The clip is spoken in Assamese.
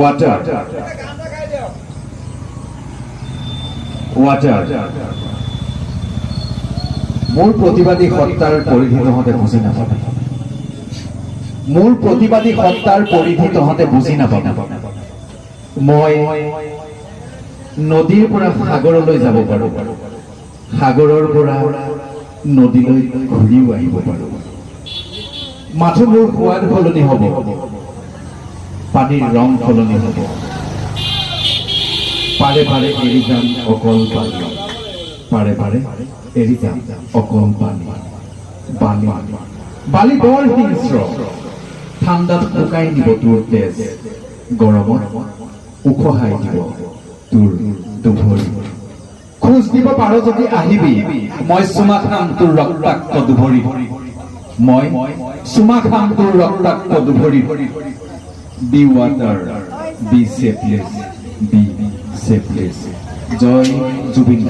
water, water. মোৰ প্ৰতিবাদী সত্তাৰ পৰিধি তহঁতে বুজি নাপাবি। মোৰ প্ৰতিবাদী সত্তাৰ পৰিধি তহঁতে বুজি নাপাবি। মই নদীৰ পৰা সাগৰলৈ যাব পাৰোঁ, সাগৰৰ পৰা নদীলৈ ঘূৰিও আহিব পাৰোঁ। মাথো মোৰ সোৱাদ সলনি হ'ব, পানীৰ ৰং সলনি হ'ব। পাৰে পাৰে এৰি যাম অকল পানী, পাৰে পাৰে এৰি যাম অকল পানী। বালি বালি বৰ হিংস্ৰ, ঠাণ্ডাত শুকাই নিব তোৰ তেজ, গৰমত উখহাই দিব তোৰ দুভৰি। খোজ দিব পাৰ যদি আহিবি, মই চুমা খাম তোৰ ৰক্তাক্ত দুভৰি। মই চুমা খাম তোৰ ৰক্তাক্ত দুভৰি। Be water, be shapeless, be shapeless. জয় জুবিন।